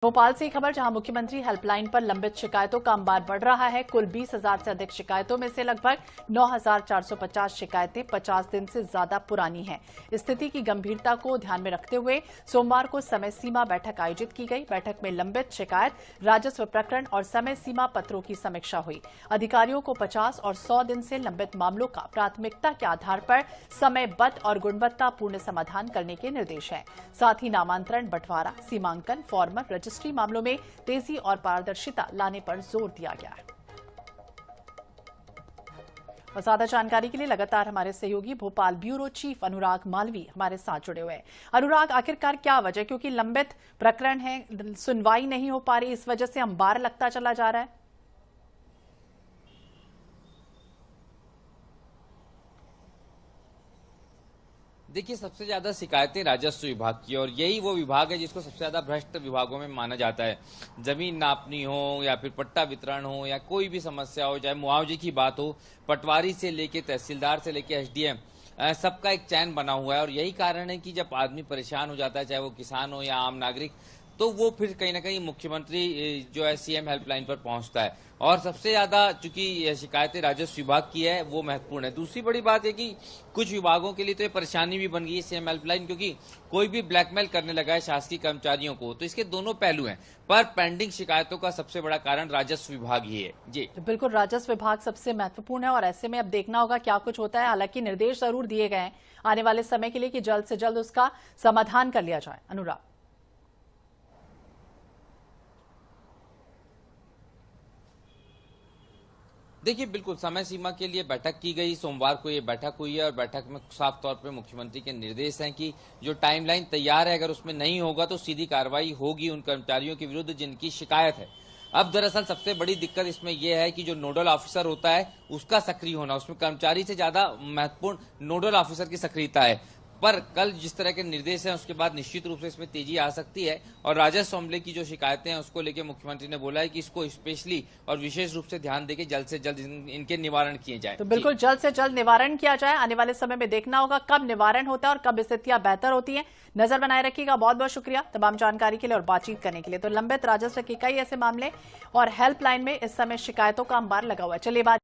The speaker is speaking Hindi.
भोपाल से खबर, जहां मुख्यमंत्री हेल्पलाइन पर लंबित शिकायतों का अंबार बढ़ रहा है। कुल 20,000 से अधिक शिकायतों में से लगभग 9,450 शिकायतें 50 दिन से ज्यादा पुरानी हैं। स्थिति की गंभीरता को ध्यान में रखते हुए सोमवार को समय सीमा बैठक आयोजित की गई। बैठक में लंबित शिकायत, राजस्व प्रकरण और समय सीमा पत्रों की समीक्षा हुई। अधिकारियों को 50 और 100 दिन से लंबित मामलों का प्राथमिकता के आधार पर समयबद्ध और गुणवत्तापूर्ण समाधान करने के निर्देश हैं। साथ ही नामांतरण, बंटवारा, सीमांकन, फॉर्मर, रजिस्ट्री मामलों में तेजी और पारदर्शिता लाने पर जोर दिया गया है। और ज्यादा जानकारी के लिए लगातार हमारे सहयोगी भोपाल ब्यूरो चीफ अनुराग मालवी हमारे साथ जुड़े हुए हैं। अनुराग, आखिरकार क्या वजह, क्योंकि लंबित प्रकरण है, सुनवाई नहीं हो पा रही, इस वजह से अंबार लगता चला जा रहा है? देखिए, सबसे ज्यादा शिकायतें राजस्व विभाग की, और यही वो विभाग है जिसको सबसे ज्यादा भ्रष्ट विभागों में माना जाता है। जमीन नापनी हो या फिर पट्टा वितरण हो या कोई भी समस्या हो, चाहे मुआवजे की बात हो, पटवारी से लेके तहसीलदार से लेके एसडीएम, सबका एक चैन बना हुआ है। और यही कारण है कि जब आदमी परेशान हो जाता है, चाहे वो किसान हो या आम नागरिक, तो वो फिर कहीं ना कहीं मुख्यमंत्री जो है सीएम हेल्पलाइन पर पहुंचता है। और सबसे ज्यादा चूंकि ये शिकायतें राजस्व विभाग की है, वो महत्वपूर्ण है। दूसरी बड़ी बात है कि कुछ विभागों के लिए तो ये परेशानी भी बन गई है सीएम हेल्पलाइन, क्योंकि कोई भी ब्लैकमेल करने लगा है शासकीय कर्मचारियों को। तो इसके दोनों पहलू हैं, पर पेंडिंग शिकायतों का सबसे बड़ा कारण राजस्व विभाग ही है। जी बिल्कुल, राजस्व विभाग सबसे महत्वपूर्ण है और ऐसे में अब देखना होगा क्या कुछ होता है। हालांकि निर्देश जरूर दिए गए हैं आने वाले समय के लिए कि जल्द से जल्द उसका समाधान कर लिया जाए। अनुराग, देखिए, बिल्कुल समय सीमा के लिए बैठक की गई। सोमवार को ये बैठक हुई है और बैठक में साफ तौर पे मुख्यमंत्री के निर्देश हैं कि जो टाइमलाइन तैयार है, अगर उसमें नहीं होगा तो सीधी कार्रवाई होगी उन कर्मचारियों के विरुद्ध जिनकी शिकायत है। अब दरअसल सबसे बड़ी दिक्कत इसमें यह है कि जो नोडल ऑफिसर होता है उसका सक्रिय होना, उसमें कर्मचारी से ज्यादा महत्वपूर्ण नोडल ऑफिसर की सक्रियता है। पर कल जिस तरह के निर्देश हैं उसके बाद निश्चित रूप से इसमें तेजी आ सकती है। और राजस्व अमले की जो शिकायतें हैं उसको लेकर मुख्यमंत्री ने बोला है कि इसको स्पेशली और विशेष रूप से ध्यान देके जल्द से जल्द इनके निवारण किए जाए। तो बिल्कुल जल्द से जल्द निवारण किया जाए। आने वाले समय में देखना होगा कब निवारण होता है और कब स्थितियां बेहतर होती हैं। नजर बनाए रखिएगा। बहुत बहुत शुक्रिया तमाम जानकारी के लिए और बातचीत करने के लिए। तो लंबित राजस्व के कई ऐसे मामले और हेल्पलाइन में इस समय शिकायतों का अंबार लगा हुआ है। चलिए बात